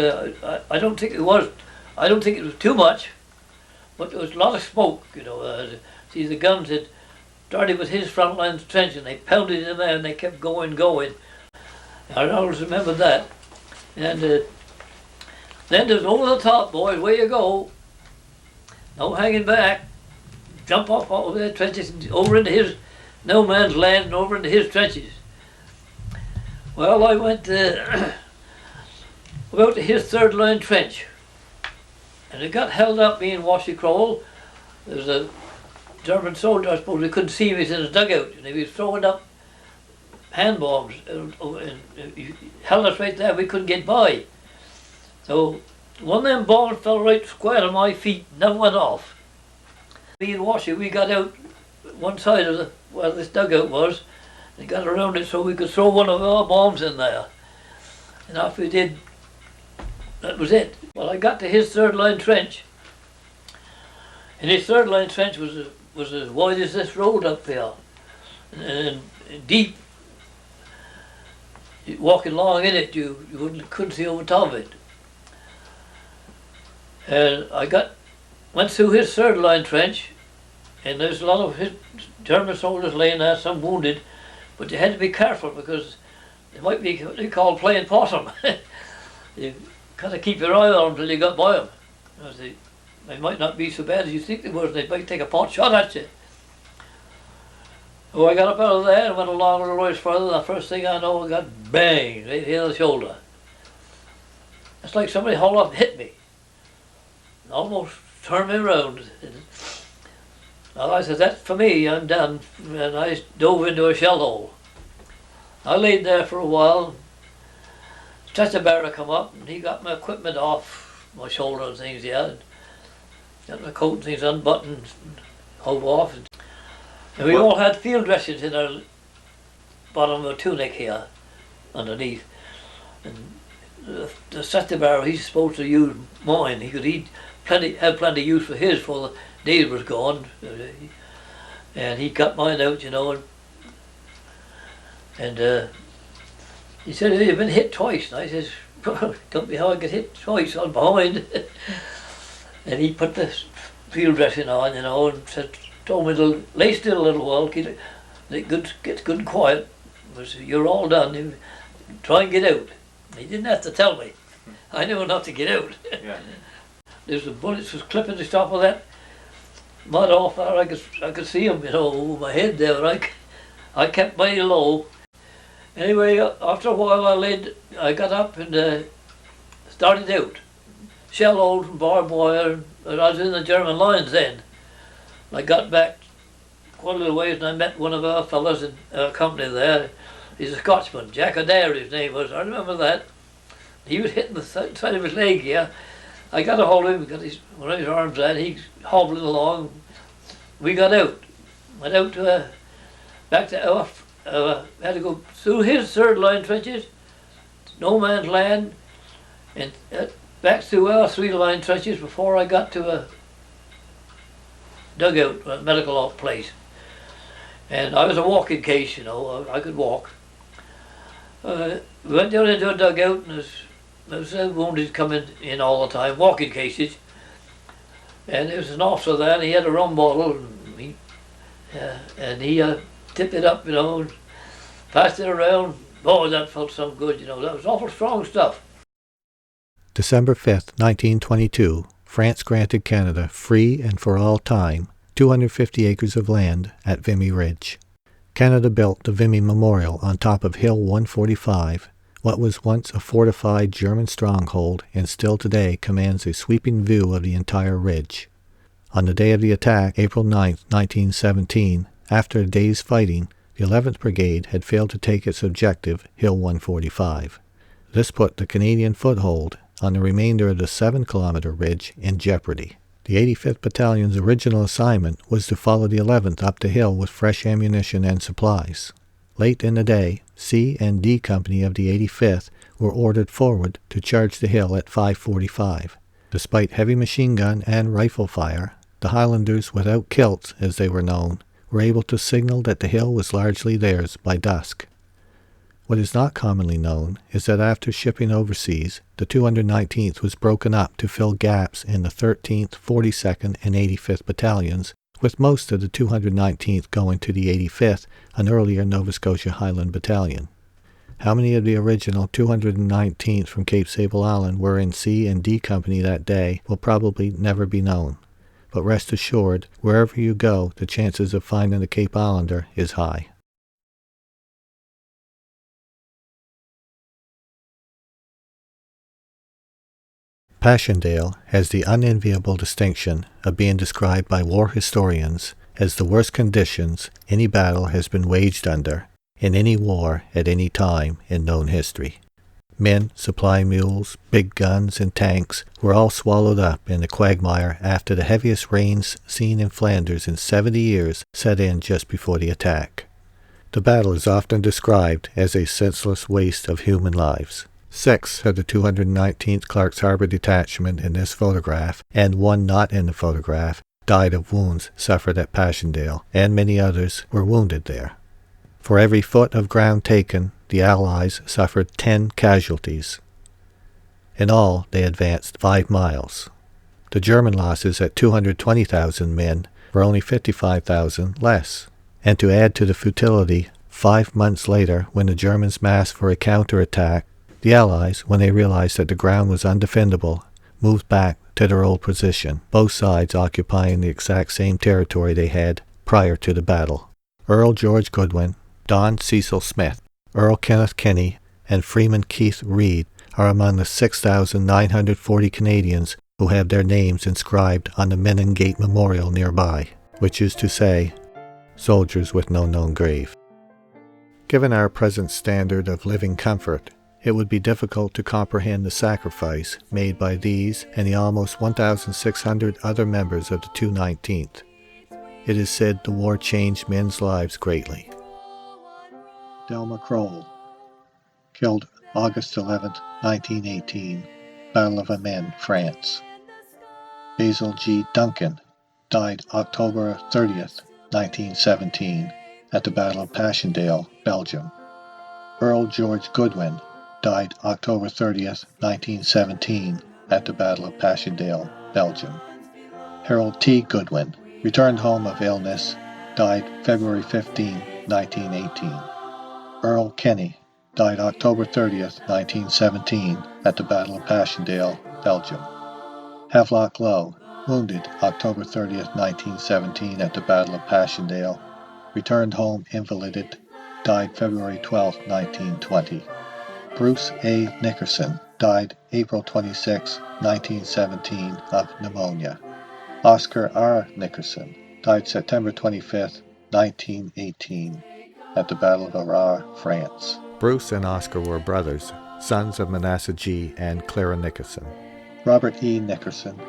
I don't think it was. I don't think it was too much, but there was a lot of smoke. You know, see the guns had started with his front line trench, and they pounded in there, and they kept going. I always remember that. And then there's over the top, boys, where you go. No hanging back. Jump off all the trenches and over into his no man's land and over into his trenches. Well, I went about to his third line trench, and it got held up being Washy Crowell. There was a German soldier, I suppose, he couldn't see me in his dugout, and he was throwing up hand bombs, and he held us right there. We couldn't get by. So one of them bombs fell right square on my feet, never went off. Me and Washy, we got out one side of where this dugout was, and got around it so we could throw one of our bombs in there. And after we did, that was it. Well, I got to his third line trench, and his third line trench was as wide as this road up here, and deep. Walking along in it, you couldn't see over top of it. And I went through his third line trench, and there's a lot of his German soldiers laying there, some wounded, but you had to be careful because it might be what they call playing possum. You kind of keep your eye on them until you got by them. They might not be so bad as you think they were. They might take a pot shot at you. So I got up out of there and went along a little ways further, and the first thing I know, I got bang right here on the shoulder. It's like somebody hauled up and hit me. Almost turned me around. Well, I said, that's for me, I'm done. And I dove into a shell hole. I laid there for a while. Stretcher bearer come up, and he got my equipment off my shoulder and things, yeah. Got my coat and things unbuttoned, and hove off. And we all had field dressings in our bottom of a tunic here, underneath. And the stretcher bearer, he's supposed to use mine. He could have plenty of use for his before the day was gone. And he got mine out, you know. And he said, you've been hit twice. And I says, don't be how I get hit twice, I'm behind. And he put the field dressing on, you know, and told me to lay still a little while, get good and quiet. was, "You're all done. You try and get out." He didn't have to tell me. I knew enough to get out. Yeah. There's the bullets was clipping the top of that mud off there. I could see them, over my head there. I kept my low. Anyway, after a while I got up and started out. Shell holes and barbed wire. And I was in the German lines then. I got back quite a little ways and I met one of our fellows in our company there. He's a Scotsman, Jack Adair his name was. I remember that. He was hitting the side of his leg here. I got a hold of him, got one of his arms out, he's hobbling along. We got out. Went out to back to our, had to go through his third line trenches, no man's land, and back through our 3-line trenches before I got to a dugout, a medical place. And I was a walking case, I could walk. We went down into a dugout and there was wounded coming in all the time, walking cases. And there was an officer there and he had a rum bottle and he tipped it up, and passed it around. Oh, that felt so good, that was awful strong stuff. December 5th, 1922, France granted Canada, free and for all time, 250 acres of land at Vimy Ridge. Canada built the Vimy Memorial on top of Hill 145, what was once a fortified German stronghold and still today commands a sweeping view of the entire ridge. On the day of the attack, April 9, 1917, after a day's fighting, the 11th Brigade had failed to take its objective, Hill 145. This put the Canadian foothold on the remainder of the 7-kilometer ridge in jeopardy. The 85th Battalion's original assignment was to follow the 11th up the hill with fresh ammunition and supplies. Late in the day, C and D Company of the 85th were ordered forward to charge the hill at 5:45. Despite heavy machine gun and rifle fire, the Highlanders, without kilts as they were known, were able to signal that the hill was largely theirs by dusk. What is not commonly known is that after shipping overseas, the 219th was broken up to fill gaps in the 13th, 42nd, and 85th Battalions, with most of the 219th going to the 85th, an earlier Nova Scotia Highland Battalion. How many of the original 219th from Cape Sable Island were in C and D Company that day will probably never be known. But rest assured, wherever you go, the chances of finding a Cape Islander is high. Passchendaele has the unenviable distinction of being described by war historians as the worst conditions any battle has been waged under in any war at any time in known history. Men, supply mules, big guns, and tanks were all swallowed up in the quagmire after the heaviest rains seen in Flanders in 70 years set in just before the attack. The battle is often described as a senseless waste of human lives. 6 of the 219th Clark's Harbour Detachment in this photograph, and one not in the photograph, died of wounds suffered at Passchendaele, and many others were wounded there. For every foot of ground taken, the Allies suffered 10 casualties. In all, they advanced 5 miles. The German losses at 220,000 men were only 55,000 less. And to add to the futility, 5 months later, when the Germans massed for a counterattack, the Allies, when they realized that the ground was undefendable, moved back to their old position, both sides occupying the exact same territory they had prior to the battle. Earl George Goodwin, Don Cecil Smith, Earl Kenneth Kinney, and Freeman Keith Reed are among the 6,940 Canadians who have their names inscribed on the Menin Gate Memorial nearby, which is to say, soldiers with no known grave. Given our present standard of living comfort, it would be difficult to comprehend the sacrifice made by these and the almost 1,600 other members of the 219th. It is said the war changed men's lives greatly. Delma Kroll, killed August 11, 1918, Battle of Amiens, France. Basil G. Duncan, died October 30, 1917, at the Battle of Passchendaele, Belgium. Earl George Goodwin, died October 30, 1917, at the Battle of Passchendaele, Belgium. Harold T. Goodwin, returned home of illness, died February 15, 1918. Earl Kenny died October 30th, 1917, at the Battle of Passchendaele, Belgium. Havelock Lowe, wounded October 30th, 1917, at the Battle of Passchendaele, returned home invalided, died February 12, 1920. Bruce A. Nickerson died April 26, 1917, of pneumonia. Oscar R. Nickerson died September 25, 1918, at the Battle of Arras, France. Bruce and Oscar were brothers, sons of Manasseh G. and Clara Nickerson. Robert E. Nickerson,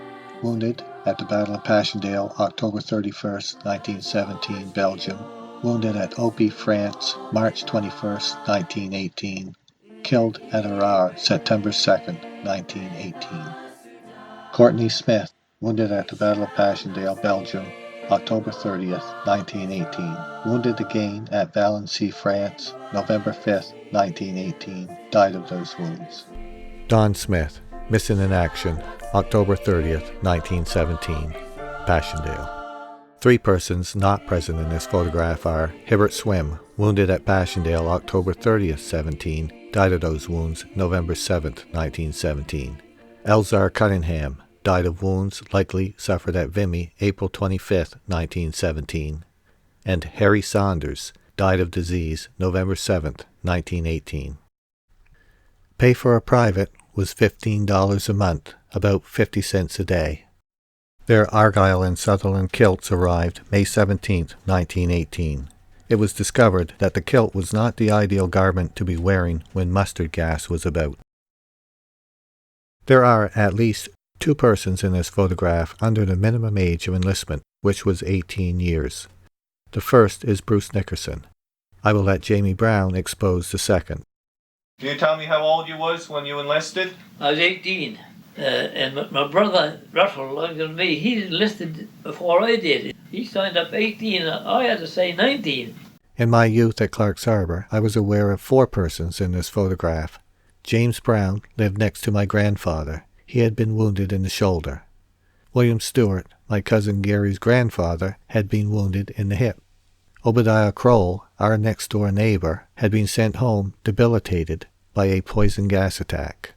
wounded at the Battle of Passchendaele, October 31, 1917, Belgium. Wounded at Opie, France, March 21, 1918. Killed at Arras, September 2, 1918. Courtney Smith, wounded at the Battle of Passchendaele, Belgium, October 30th, 1918. Wounded again at Valency, France, November 5th, 1918. Died of those wounds. Don Smith, missing in action, October 30th, 1917. Passchendaele. 3 persons not present in this photograph are Hibbert Swim, wounded at Passchendaele, October 30th, 17. Died of those wounds, November 7th, 1917. Elzar Cunningham, died of wounds likely suffered at Vimy, April 25th, 1917. And Harry Saunders, died of disease, November 7th, 1918. Pay for a private was $15 a month, about 50 cents a day. Their Argyle and Sutherland kilts arrived May 17, 1918. It was discovered that the kilt was not the ideal garment to be wearing when mustard gas was about. There are at least 2 persons in this photograph under the minimum age of enlistment, which was 18 years. The first is Bruce Nickerson. I will let Jamie Brown expose the second. Can you tell me how old you was when you enlisted? I was 18. And my brother, Russell, younger than me, he enlisted before I did. He signed up 18, I had to say 19. In my youth at Clark's Harbour, I was aware of 4 persons in this photograph. James Brown lived next to my grandfather. He had been wounded in the shoulder. William Stewart, my cousin Gary's grandfather, had been wounded in the hip. Obadiah Kroll, our next-door neighbour, had been sent home debilitated by a poison gas attack.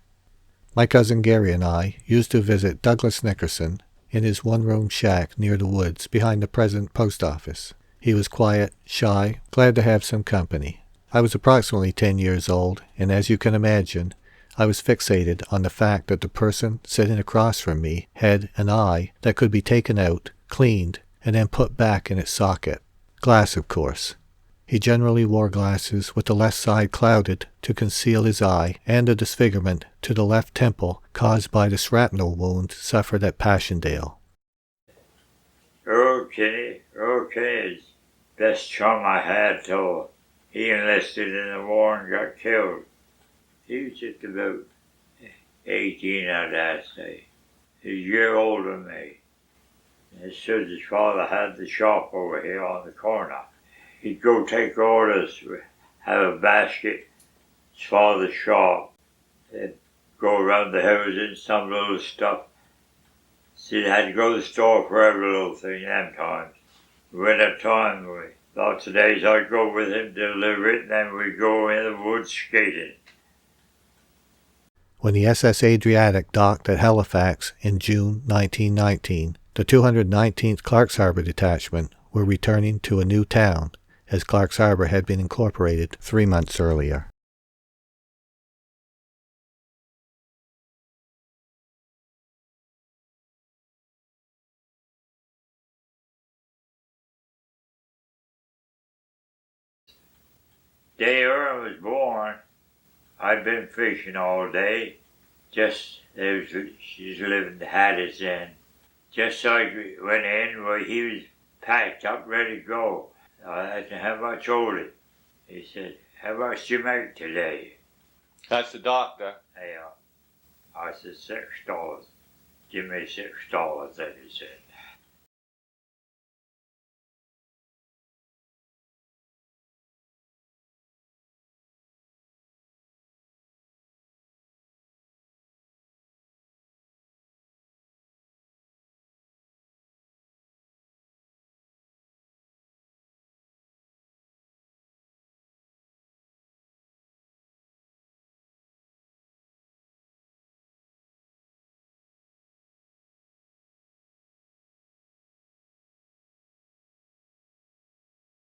My cousin Gary and I used to visit Douglas Nickerson in his one-room shack near the woods behind the present post office. He was quiet, shy, glad to have some company. I was approximately 10 years old, and as you can imagine, I was fixated on the fact that the person sitting across from me had an eye that could be taken out, cleaned, and then put back in its socket. Glass, of course. He generally wore glasses with the left side clouded to conceal his eye and a disfigurement to the left temple caused by the shrapnel wound suffered at Passchendaele. Okay, best chum I had till he enlisted in the war and got killed. He was just about 18, I'd say. He's a year older than me. As soon as his father had the shop over here on the corner, he'd go take orders, have a basket, his father's shop. They'd go around the house and some little stuff. So you had to go to the store for every little thing them times. Winter time, lots of days I'd go with him, deliver it, and then we'd go in the woods skating. When the SS Adriatic docked at Halifax in June 1919, the 219th Clark's Harbour Detachment were returning to a new town, as Clark's Harbour had been incorporated 3 months earlier. Day I was born, I'd been fishing all day. She's living the Hatters Inn. Just so I went in, well, he was packed up, ready to go. I asked him, how much owed it? He said, how much do you make today? That's the doctor. I said, $6. Give me $6, then he said.